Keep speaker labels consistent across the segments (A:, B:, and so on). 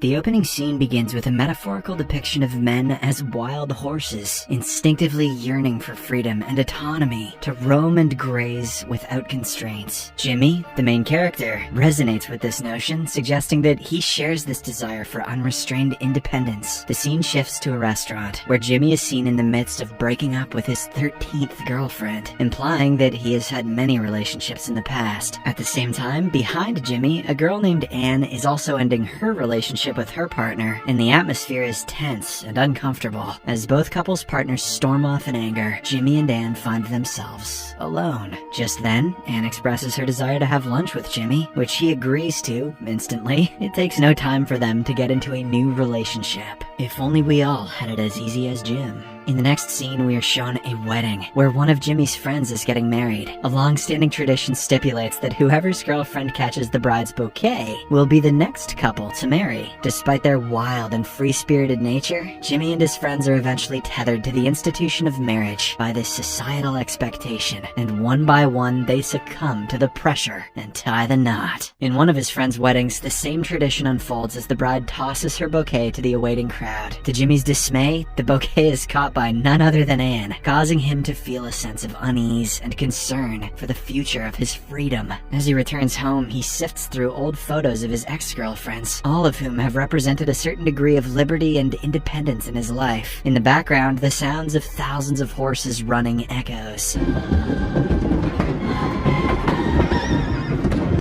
A: The opening scene begins with a metaphorical depiction of men as wild horses, instinctively yearning for freedom and autonomy to roam and graze without constraints. Jimmy, the main character, resonates with this notion, suggesting that he shares this desire for unrestrained independence. The scene shifts to a restaurant, where Jimmy is seen in the midst of breaking up with his 13th girlfriend, implying that he has had many relationships in the past. At the same time, behind Jimmy, a girl named Anne is also ending her relationship with her partner, and the atmosphere is tense and uncomfortable. As both couples' partners storm off in anger, Jimmy and Anne find themselves alone. Just then, Anne expresses her desire to have lunch with Jimmy, which he agrees to instantly. It takes no time for them to get into a new relationship. If only we all had it as easy as Jim. In the next scene, we are shown a wedding, where one of Jimmy's friends is getting married. A long-standing tradition stipulates that whoever's girlfriend catches the bride's bouquet will be the next couple to marry. Despite their wild and free-spirited nature, Jimmy and his friends are eventually tethered to the institution of marriage by this societal expectation, and one by one they succumb to the pressure and tie the knot. In one of his friends' weddings, the same tradition unfolds as the bride tosses her bouquet to the awaiting crowd. To Jimmy's dismay, the bouquet is caught by none other than Anne, causing him to feel a sense of unease and concern for the future of his freedom. As he returns home, he sifts through old photos of his ex-girlfriends, all of whom have represented a certain degree of liberty and independence in his life. In the background, the sounds of thousands of horses running echoes,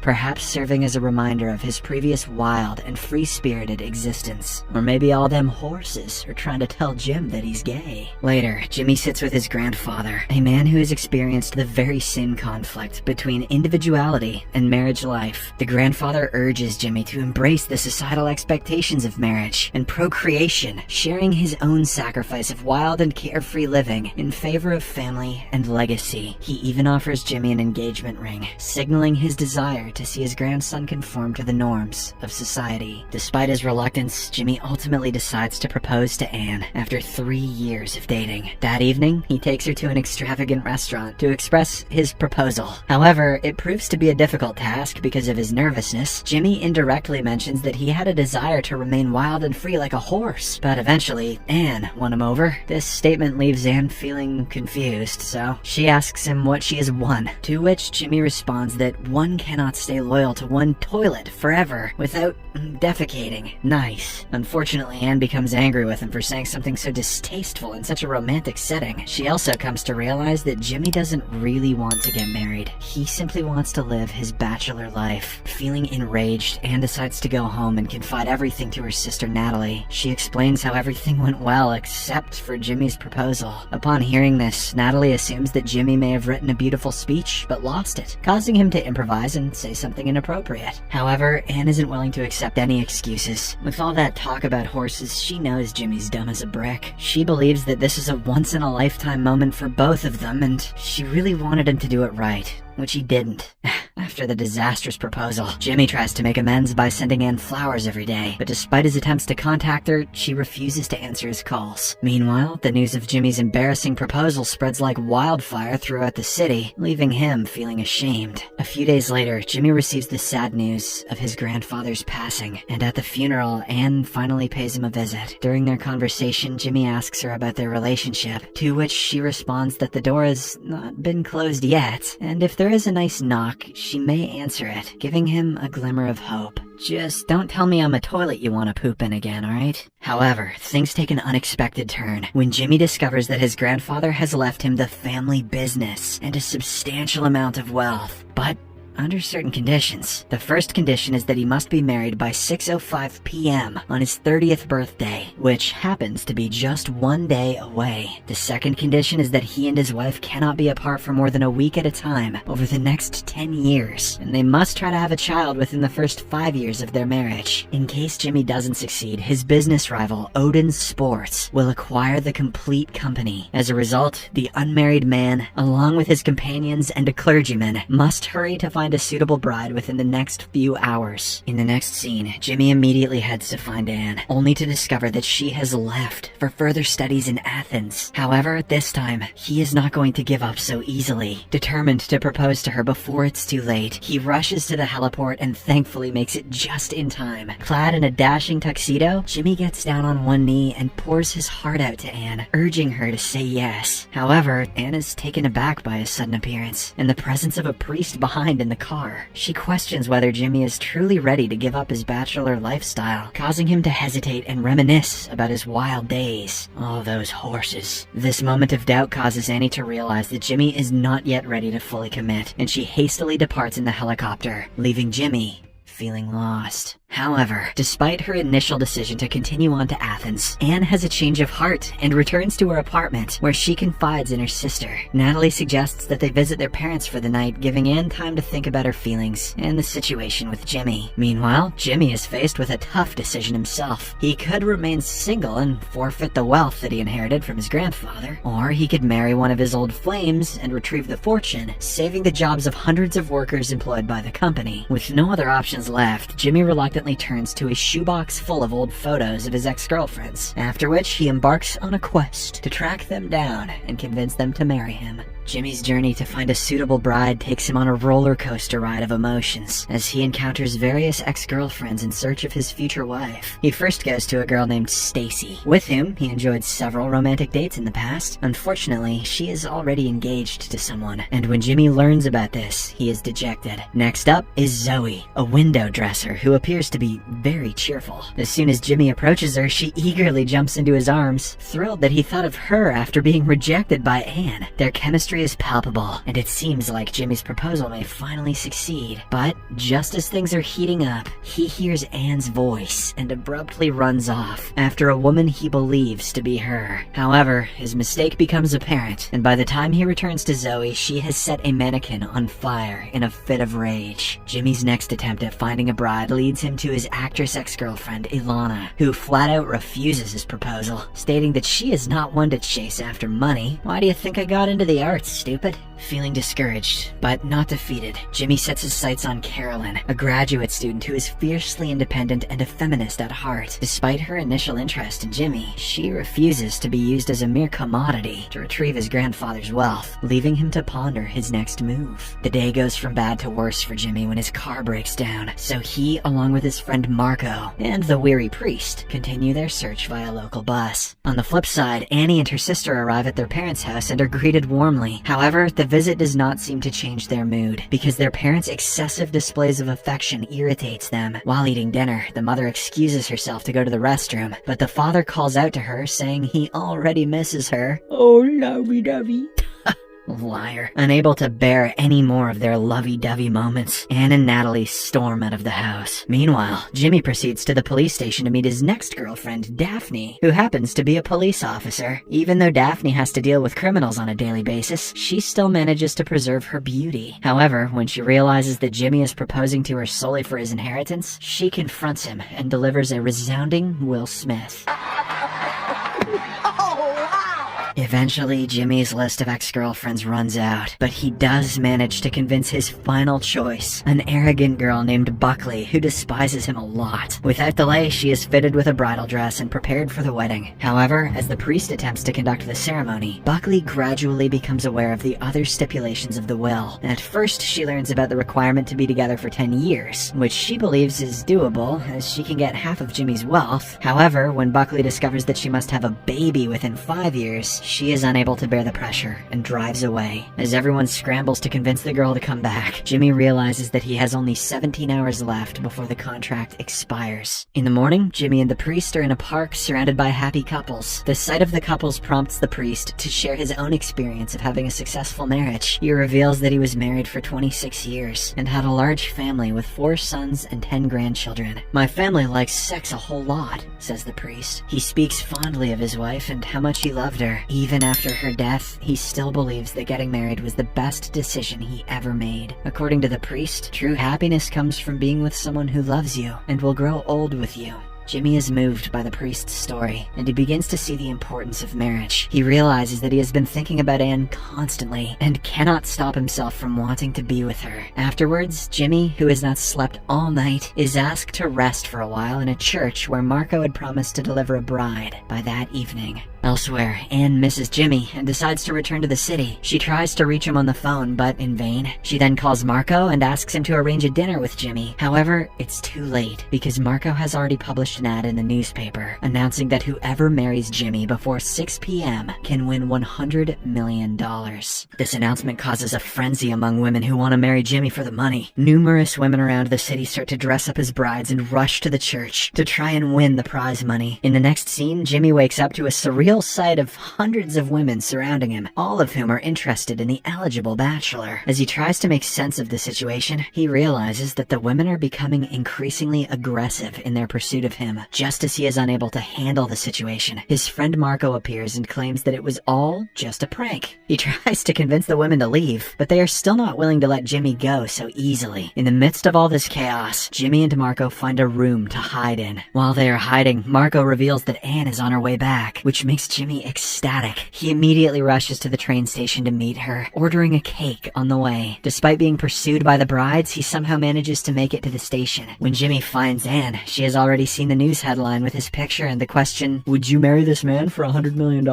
A: perhaps serving as a reminder of his previous wild and free-spirited existence. Or maybe all them horses are trying to tell Jim that he's gay. Later, Jimmy sits with his grandfather, a man who has experienced the very same conflict between individuality and marriage life. The grandfather urges Jimmy to embrace the societal expectations of marriage and procreation, sharing his own sacrifice of wild and carefree living in favor of family and legacy. He even offers Jimmy an engagement ring, signaling his desire to see his grandson conform to the norms of society. Despite his reluctance, Jimmy ultimately decides to propose to Anne after 3 years of dating. That evening, he takes her to an extravagant restaurant to express his proposal. However, it proves to be a difficult task because of his nervousness. Jimmy indirectly mentions that he had a desire to remain wild and free like a horse, but eventually, Anne won him over. This statement leaves Anne feeling confused, so she asks him what she has won, to which Jimmy responds that one cannot stay loyal to one toilet forever without defecating. Nice. Unfortunately, Anne becomes angry with him for saying something so distasteful in such a romantic setting. She also comes to realize that Jimmy doesn't really want to get married. He simply wants to live his bachelor life. Feeling enraged, Anne decides to go home and confide everything to her sister Natalie. She explains how everything went well except for Jimmy's proposal. Upon hearing this, Natalie assumes that Jimmy may have written a beautiful speech but lost it, causing him to improvise and say something inappropriate. However, Anne isn't willing to accept any excuses. With all that talk about horses, she knows Jimmy's dumb as a brick. She believes that this is a once-in-a-lifetime moment for both of them, and she really wanted him to do it right, which he didn't. After the disastrous proposal, Jimmy tries to make amends by sending Anne flowers every day, but despite his attempts to contact her, she refuses to answer his calls. Meanwhile, the news of Jimmy's embarrassing proposal spreads like wildfire throughout the city, leaving him feeling ashamed. A few days later, Jimmy receives the sad news of his grandfather's passing, and at the funeral, Anne finally pays him a visit. During their conversation, Jimmy asks her about their relationship, to which she responds that the door has not been closed yet, and if there is a nice knock, she may answer it, giving him a glimmer of hope. Just don't tell me I'm a toilet you want to poop in again, alright? However, things take an unexpected turn when Jimmy discovers that his grandfather has left him the family business and a substantial amount of wealth. But under certain conditions. The first condition is that he must be married by 6:05 p.m. on his 30th birthday, which happens to be just 1 day away. The second condition is that he and his wife cannot be apart for more than a week at a time over the next 10 years, and they must try to have a child within the first 5 years of their marriage. In case Jimmy doesn't succeed, his business rival, Odin Sports, will acquire the complete company. As a result, the unmarried man, along with his companions and a clergyman, must hurry to find find a suitable bride within the next few hours. In the next scene, Jimmy immediately heads to find Anne, only to discover that she has left for further studies in Athens. However, this time, he is not going to give up so easily. Determined to propose to her before it's too late, he rushes to the heliport and thankfully makes it just in time. Clad in a dashing tuxedo, Jimmy gets down on one knee and pours his heart out to Anne, urging her to say yes. However, Anne is taken aback by his sudden appearance and the presence of a priest behind in the car. She questions whether Jimmy is truly ready to give up his bachelor lifestyle, causing him to hesitate and reminisce about his wild days. Oh, those horses. This moment of doubt causes Annie to realize that Jimmy is not yet ready to fully commit, and she hastily departs in the helicopter, leaving Jimmy feeling lost. However, despite her initial decision to continue on to Athens, Anne has a change of heart and returns to her apartment, where she confides in her sister. Natalie suggests that they visit their parents for the night, giving Anne time to think about her feelings and the situation with Jimmy. Meanwhile, Jimmy is faced with a tough decision himself. He could remain single and forfeit the wealth that he inherited from his grandfather, or he could marry one of his old flames and retrieve the fortune, saving the jobs of hundreds of workers employed by the company. With no other options left, Jimmy reluctantly turns to a shoebox full of old photos of his ex-girlfriends, after which he embarks on a quest to track them down and convince them to marry him. Jimmy's journey to find a suitable bride takes him on a roller coaster ride of emotions as he encounters various ex-girlfriends in search of his future wife. He first goes to a girl named Stacy, with whom he enjoyed several romantic dates in the past. Unfortunately, she is already engaged to someone, and when Jimmy learns about this, he is dejected. Next up is Zoe, a window dresser who appears to be very cheerful. As soon as Jimmy approaches her, she eagerly jumps into his arms, thrilled that he thought of her after being rejected by Anne. Their chemistry is palpable, and it seems like Jimmy's proposal may finally succeed. But just as things are heating up, he hears Anne's voice and abruptly runs off after a woman he believes to be her. However, his mistake becomes apparent, and by the time he returns to Zoe, she has set a mannequin on fire in a fit of rage. Jimmy's next attempt at finding a bride leads him to his actress ex-girlfriend, Ilana, who flat out refuses his proposal, stating that she is not one to chase after money. "Why do you think I got into the arts, stupid?" Feeling discouraged, but not defeated, Jimmy sets his sights on Carolyn, a graduate student who is fiercely independent and a feminist at heart. Despite her initial interest in Jimmy, she refuses to be used as a mere commodity to retrieve his grandfather's wealth, leaving him to ponder his next move. The day goes from bad to worse for Jimmy when his car breaks down, so he, along with his friend Marco and the weary priest, continue their search via local bus. On the flip side, Annie and her sister arrive at their parents' house and are greeted warmly. However, the visit does not seem to change their mood, because their parents' excessive displays of affection irritates them. While eating dinner, the mother excuses herself to go to the restroom, but the father calls out to her, saying he already misses her. "Oh, lovey-dovey." Liar. Unable to bear any more of their lovey-dovey moments, Anne and Natalie storm out of the house. Meanwhile, Jimmy proceeds to the police station to meet his next girlfriend, Daphne, who happens to be a police officer. Even though Daphne has to deal with criminals on a daily basis, she still manages to preserve her beauty. However, when she realizes that Jimmy is proposing to her solely for his inheritance, she confronts him and delivers a resounding Will Smith. Eventually, Jimmy's list of ex-girlfriends runs out, but he does manage to convince his final choice, an arrogant girl named Buckley who despises him a lot. Without delay, she is fitted with a bridal dress and prepared for the wedding. However, as the priest attempts to conduct the ceremony, Buckley gradually becomes aware of the other stipulations of the will. At first, she learns about the requirement to be together for 10 years, which she believes is doable as she can get half of Jimmy's wealth. However, when Buckley discovers that she must have a baby within 5 years, she is unable to bear the pressure and drives away. As everyone scrambles to convince the girl to come back, Jimmy realizes that he has only 17 hours left before the contract expires. In the morning, Jimmy and the priest are in a park surrounded by happy couples. The sight of the couples prompts the priest to share his own experience of having a successful marriage. He reveals that he was married for 26 years and had a large family with 4 sons and 10 grandchildren. "My family likes sex a whole lot," says the priest. He speaks fondly of his wife and how much he loved her. Even after her death, he still believes that getting married was the best decision he ever made. According to the priest, true happiness comes from being with someone who loves you and will grow old with you. Jimmy is moved by the priest's story, and he begins to see the importance of marriage. He realizes that he has been thinking about Anne constantly, and cannot stop himself from wanting to be with her. Afterwards, Jimmy, who has not slept all night, is asked to rest for a while in a church where Marco had promised to deliver a bride by that evening. Elsewhere, Anne misses Jimmy and decides to return to the city. She tries to reach him on the phone, but in vain. She then calls Marco and asks him to arrange a dinner with Jimmy. However, it's too late, because Marco has already published an ad in the newspaper announcing that whoever marries Jimmy before 6 p.m. can win $100 million. This announcement causes a frenzy among women who want to marry Jimmy for the money. Numerous women around the city start to dress up as brides and rush to the church to try and win the prize money. In the next scene, Jimmy wakes up to a surreal sight of hundreds of women surrounding him, all of whom are interested in the eligible bachelor. As he tries to make sense of the situation, he realizes that the women are becoming increasingly aggressive in their pursuit of him. Just as he is unable to handle the situation, his friend Marco appears and claims that it was all just a prank. He tries to convince the women to leave, but they are still not willing to let Jimmy go so easily. In the midst of all this chaos, Jimmy and Marco find a room to hide in. While they are hiding, Marco reveals that Anne is on her way back, which makes Jimmy ecstatic. He immediately rushes to the train station to meet her, ordering a cake on the way. Despite being pursued by the brides, he somehow manages to make it to the station. When Jimmy finds Anne, she has already seen the news headline with his picture and the question, "Would you marry this man for $100 million?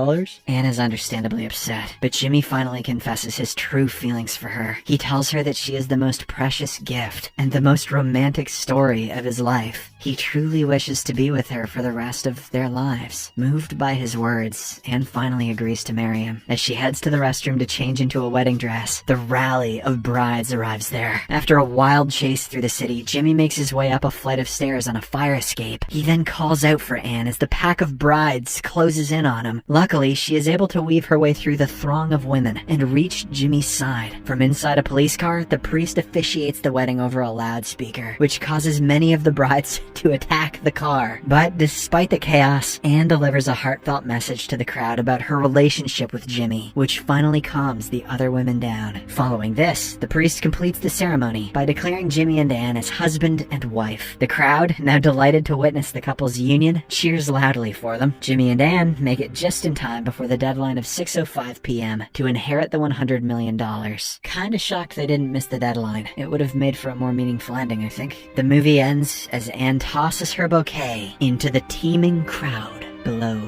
A: Anne is understandably upset, but Jimmy finally confesses his true feelings for her. He tells her that she is the most precious gift and the most romantic story of his life. He truly wishes to be with her for the rest of their lives. Moved by his words, Anne finally agrees to marry him. As she heads to the restroom to change into a wedding dress, the rally of brides arrives there. After a wild chase through the city, Jimmy makes his way up a flight of stairs on a fire escape. He then calls out for Anne as the pack of brides closes in on him. Luckily, she is able to weave her way through the throng of women and reach Jimmy's side. From inside a police car, the priest officiates the wedding over a loudspeaker, which causes many of the brides to attack the car. But despite the chaos, Anne delivers a heartfelt message to the crowd about her relationship with Jimmy, which finally calms the other women down. Following this, the priest completes the ceremony by declaring Jimmy and Anne as husband and wife. The crowd, now delighted to witness the couple's union, cheers loudly for them. Jimmy and Anne make it just in time before the deadline of 6:05 p.m. to inherit the $100 million. Kinda shocked they didn't miss the deadline. It would have made for a more meaningful ending, I think. The movie ends as Anne tosses her bouquet into the teeming crowd below.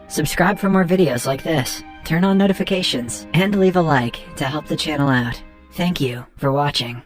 A: Subscribe for more videos like this, turn on notifications, and leave a like to help the channel out. Thank you for watching.